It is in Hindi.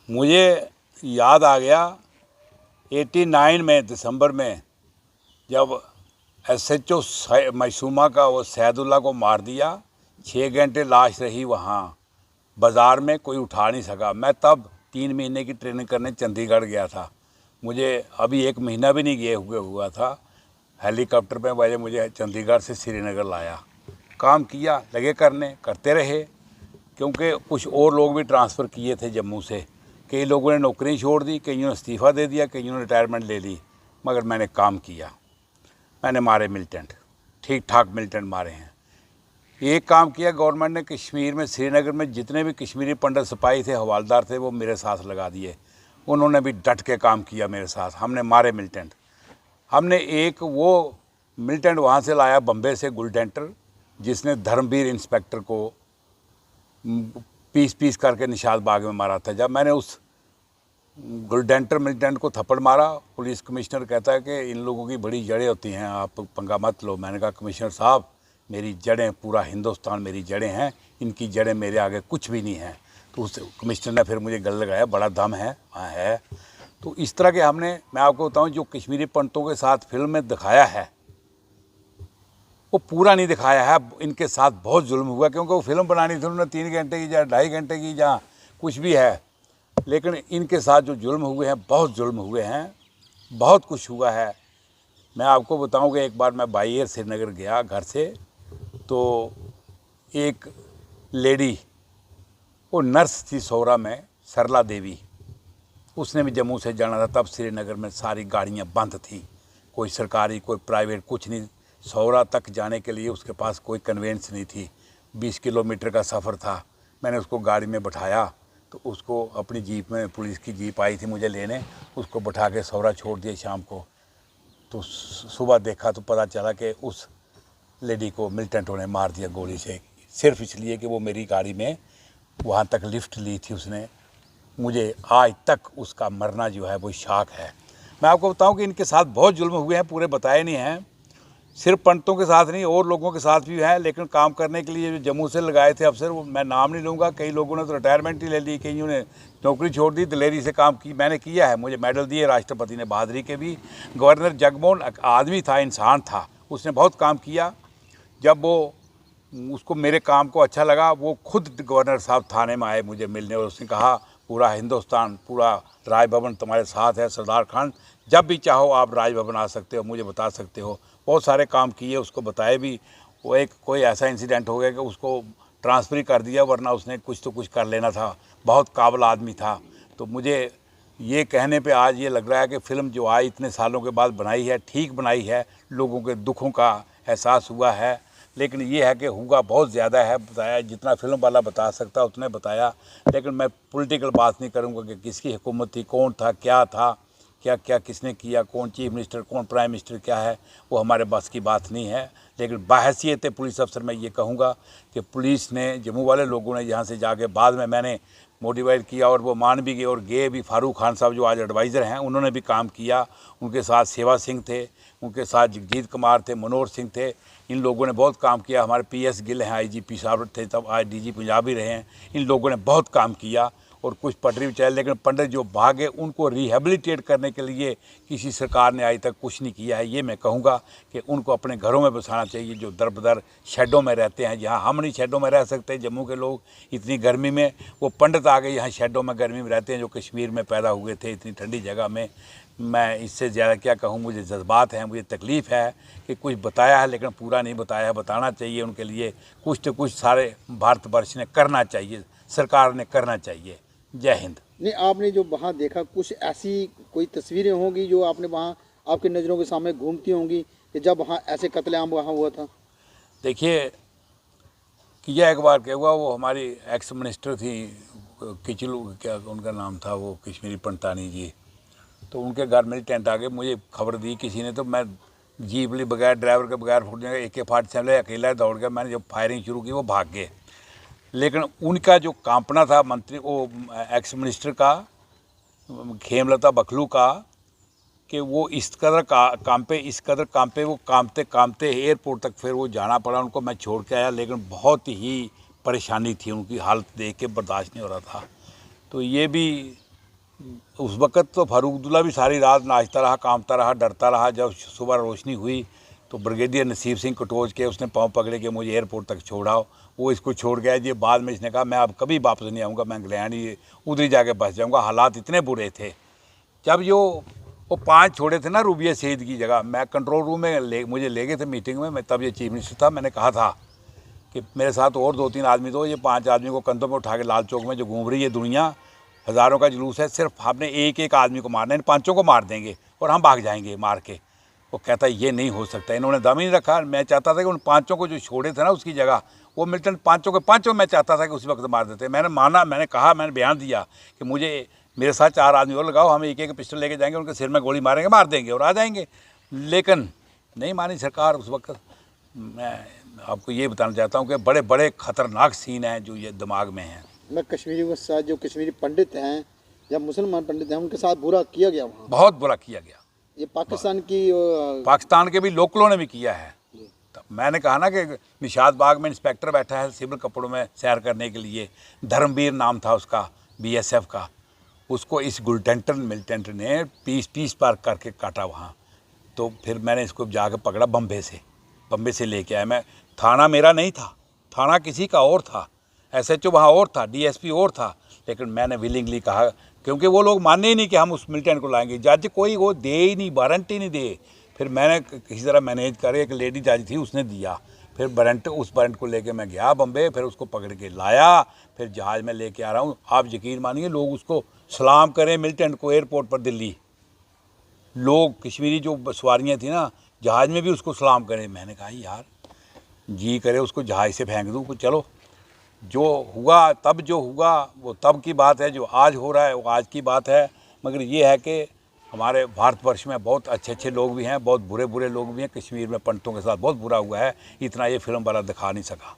मुझे याद आ गया 89 में दिसंबर में जब SHO मैसूमा का वो सैदुल्ला को मार दिया। 6 घंटे लाश रही वहाँ बाज़ार में, कोई उठा नहीं सका। मैं तब 3 महीने की ट्रेनिंग करने चंडीगढ़ गया था। मुझे अभी 1 महीना भी नहीं गए हुआ था। हेलीकॉप्टर में वाले मुझे चंडीगढ़ से श्रीनगर लाया। काम किया, लगे करते रहे, क्योंकि कुछ और लोग भी ट्रांसफ़र किए थे जम्मू से। कई लोगों ने नौकरी छोड़ दी, कईयों ने इस्तीफ़ा दे दिया, कईयों ने रिटायरमेंट ले ली, मगर मैंने काम किया। मैंने मारे मिलिटेंट, ठीक ठाक मिलिटेंट मारे हैं। एक काम किया गवर्नमेंट ने, कश्मीर में श्रीनगर में जितने भी कश्मीरी पंडित सिपाही थे, हवालदार थे, वो मेरे साथ लगा दिए। उन्होंने भी डट के काम किया मेरे साथ। हमने मारे मिलिटेंट। हमने एक वो मिलिटेंट वहाँ से लाया बम्बे से, गुलटेंटर, जिसने धर्मवीर इंस्पेक्टर को पीस करके निशाद बाग में मारा था। जब मैंने उस गुलडेंटर मिलिटेंट को थप्पड़ मारा, पुलिस कमिश्नर कहता है कि इन लोगों की बड़ी जड़ें होती हैं, आप पंगा मत लो। मैंने कहा कमिश्नर साहब, मेरी जड़ें, पूरा हिंदुस्तान मेरी जड़ें हैं, इनकी जड़ें मेरे आगे कुछ भी नहीं हैं। तो उस कमिश्नर ने फिर मुझे गले लगाया, बड़ा दम है। हाँ है। तो इस तरह के हमने, मैं आपको बताऊँ, जो कश्मीरी पंडितों के साथ फिल्म में दिखाया है वो पूरा नहीं दिखाया है। इनके साथ बहुत जुल्म हुआ, क्योंकि वो फिल्म बनानी थी उन्होंने 3 घंटे की, या 2.5 घंटे की, जहाँ कुछ भी है। लेकिन इनके साथ जो जुल्म हुए हैं, बहुत जुल्म हुए हैं, बहुत कुछ हुआ है। मैं आपको बताऊं कि एक बार मैं बाई एयर श्रीनगर गया घर से, तो एक लेडी, वो नर्स थी सौरा में, सरला देवी, उसने भी जम्मू से जाना था। तब श्रीनगर में सारी गाड़ियां बंद थी, कोई सरकारी कोई प्राइवेट कुछ नहीं। सौरा तक जाने के लिए उसके पास कोई कन्वेंस नहीं थी। 20 किलोमीटर का सफ़र था। मैंने उसको गाड़ी में बैठाया, तो उसको अपनी जीप में, पुलिस की जीप आई थी मुझे लेने, उसको बैठा के सौरा छोड़ दिया शाम को। तो सुबह देखा तो पता चला कि उस लेडी को मिलिटेंटों ने मार दिया गोली से, सिर्फ इसलिए कि वो मेरी गाड़ी में वहाँ तक लिफ्ट ली थी उसने। मुझे आज तक उसका मरना जो है वो शाक है। मैं आपको बताऊं कि इनके साथ बहुत जुल्म हुए हैं, पूरे बताए नहीं हैं। सिर्फ पंडितों के साथ नहीं, और लोगों के साथ भी है। लेकिन काम करने के लिए जो जम्मू से लगाए थे अफसर, वो मैं नाम नहीं लूँगा, कई लोगों ने तो रिटायरमेंट ही ले ली, कईयों ने नौकरी छोड़ दी। दिलेरी से काम की मैंने किया है, मुझे मेडल दिए राष्ट्रपति ने, बहादुरी के भी। गवर्नर जगमोहन आदमी था, इंसान था, उसने बहुत काम किया। जब वो उसको मेरे काम को अच्छा लगा, वो खुद गवर्नर साहब थाने में आए मुझे मिलने, और उसने कहा पूरा हिंदुस्तान, पूरा राजभवन तुम्हारे साथ है सरदार खान, जब भी चाहो आप राजभवन आ सकते हो, मुझे बता सकते हो। बहुत सारे काम किए, उसको बताए भी। वो एक कोई ऐसा इंसिडेंट हो गया कि उसको ट्रांसफ़र ही कर दिया, वरना उसने कुछ तो कुछ कर लेना था। बहुत काबिल आदमी था। तो मुझे ये कहने पे आज ये लग रहा है कि फ़िल्म जो आज इतने सालों के बाद बनाई है, ठीक बनाई है, लोगों के दुखों का एहसास हुआ है। लेकिन ये है कि हुआ बहुत ज़्यादा है, बताया जितना फिल्म वाला बता सकता उतने बताया। लेकिन मैं पॉलिटिकल बात नहीं करूँगा कि किसकी हुकूमत थी, कौन था, क्या था, क्या क्या किसने किया, कौन चीफ मिनिस्टर, कौन प्राइम मिनिस्टर क्या है, वो हमारे बस की बात नहीं है। लेकिन बाहैसियत पुलिस अफसर मैं ये कहूँगा कि पुलिस ने, जम्मू वाले लोगों ने यहाँ से जाके, बाद में मैंने मोटिवेट किया और वो मान भी गए और गए भी। फारूक खान साहब जो आज एडवाइज़र हैं, उन्होंने भी काम किया। उनके साथ सेवा सिंह थे, उनके साथ जगजीत कुमार थे, मनोहर सिंह थे। इन लोगों ने बहुत काम किया। हमारे PS गिल हैं, IGP साहब थे तब, आज DG पंजाब भी रहे हैं। इन लोगों ने बहुत काम किया और कुछ पटरी भी चले। लेकिन पंडित जो भागे, उनको रिहेबिलिटेट करने के लिए किसी सरकार ने आज तक कुछ नहीं किया है। ये मैं कहूँगा कि उनको अपने घरों में बसाना चाहिए, जो दर बदर शेडों में रहते हैं, जहाँ हम नहीं शेडों में रह सकते जम्मू के लोग इतनी गर्मी में, वो पंडित आगे यहाँ शेडों में गर्मी में रहते हैं, जो कश्मीर में पैदा हुए थे इतनी ठंडी जगह में। मैं इससे ज़्यादा क्या कहूँ, मुझे जज्बात हैं, मुझे तकलीफ़ है कि कुछ बताया है लेकिन पूरा नहीं बताया है। बताना चाहिए उनके लिए, कुछ तो कुछ सारे भारतवर्ष ने करना चाहिए, सरकार ने करना चाहिए। जय हिंद। नहीं, आपने जो वहाँ देखा, कुछ ऐसी कोई तस्वीरें होंगी जो आपने वहाँ आपकी नज़रों के सामने घूमती होंगी कि जब वहाँ ऐसे कत्लेआम वहाँ हुआ था? देखिए, किया एक बार क्या हुआ, वो हमारी एक्स मिनिस्टर थी किचलू, क्या उनका नाम था, वो कश्मीरी पंडितानी जी, तो उनके घर में टेंट आ गए। मुझे खबर दी किसी ने, तो मैं जीप ली, बगैर ड्राइवर के, बगैर फूटने AK-47 अकेला दौड़ गया। मैंने जब फायरिंग शुरू की, वो भाग गए। लेकिन उनका जो कांपना था, मंत्री, वो एक्स मिनिस्टर का, खेमलता बखलू का, कि वो इस कदर कांपे, इस कदर कांपे, वो कांपते कांपते एयरपोर्ट तक फिर वो जाना पड़ा उनको। मैं छोड़ के आया, लेकिन बहुत ही परेशानी थी, उनकी हालत देख के बर्दाश्त नहीं हो रहा था। तो ये भी उस वक़्त तो फारूक अब्दुल्ला भी सारी रात नाचता रहा, कामता रहा, डरता रहा। जब सुबह रोशनी हुई तो ब्रिगेडियर नसीब सिंह कटोच के उसने पाँव पकड़े कि मुझे एयरपोर्ट तक छोड़ाओ। वो इसको छोड़ गया जी। बाद में इसने कहा मैं अब कभी वापस नहीं आऊँगा, मैं इंग्लैंड ही उधर ही जाके बस जाऊँगा। हालात इतने बुरे थे। जब वो 5 छोड़े थे ना रूबिया शहीद की जगह, मैं कंट्रोल रूम में मुझे ले गए थे मीटिंग में। मैं तब ये चीफ मिनिस्टर था। मैंने कहा था कि मेरे साथ और 2-3 आदमी दो, ये 5 आदमी को कंधों में उठा के लाल चौक में जो घूम रही है दुनिया, हज़ारों का जुलूस है, सिर्फ हमने एक एक आदमी को मारना है, इन 5 को मार देंगे और हम भाग जाएंगे मार के। वो कहता है ये नहीं हो सकता। इन्होंने दम ही नहीं रखा। मैं चाहता था कि उन 5 को जो छोड़े थे ना उसकी जगह वो मिलिटेंट 5 के 5 मैं चाहता था कि उसी वक्त मार देते। मैंने माना, मैंने कहा, मैंने बयान दिया कि मुझे मेरे साथ 4 आदमी और लगाओ, हम एक एक पिस्टल लेके जाएंगे, उनके सिर में गोली मारेंगे, मार देंगे और आ जाएंगे। लेकिन नहीं मानी सरकार उस वक्त। मैं आपको ये बताना चाहता हूँ कि बड़े बड़े ख़तरनाक सीन हैं जो ये दिमाग में हैं। मैं कश्मीरी के साथ जो कश्मीरी पंडित हैं या मुसलमान पंडित हैं उनके साथ बुरा किया गया वहाँ, बहुत बुरा किया गया। ये पाकिस्तान की पाकिस्तान के भी लोकलों ने भी किया है। तो मैंने कहा ना कि निशात बाग में इंस्पेक्टर बैठा है सिविल कपड़ों में सैर करने के लिए, धर्मवीर नाम था उसका, BSF का। उसको इस गुलटेंटन मिलिटेंट ने पीस पार करके काटा वहाँ। तो फिर मैंने इसको जाकर पकड़ा बम्बे से लेके आया। मैं, थाना मेरा नहीं था, थाना किसी का और था, SHO वहाँ और था, DSP और था। लेकिन मैंने विलिंगली कहा, क्योंकि वो लोग माने ही नहीं कि हम उस मिलिटेंट को लाएंगे। जज कोई वो दे ही नहीं, वारंट ही नहीं दे। फिर मैंने किसी तरह मैनेज कर, एक लेडी जज थी उसने दिया। फिर उस वारंट को लेके मैं गया बम्बे, फिर उसको पकड़ के लाया, फिर जहाज़ में लेके आ रहा हूँ। आप यकीन मानिए लोग उसको सलाम करें मिलिटेंट को एयरपोर्ट पर दिल्ली। लोग कश्मीरी जो सवारियाँ थी ना जहाज़ में भी उसको सलाम करें। मैंने कहा यार जी करे उसको जहाज़ से फेंक दूँ। चलो जो हुआ तब, जो हुआ वो तब की बात है, जो आज हो रहा है वो आज की बात है। मगर ये है कि हमारे भारतवर्ष में बहुत अच्छे अच्छे लोग भी हैं, बहुत बुरे बुरे लोग भी हैं। कश्मीर में पंडितों के साथ बहुत बुरा हुआ है, इतना ये फिल्म वाला दिखा नहीं सका।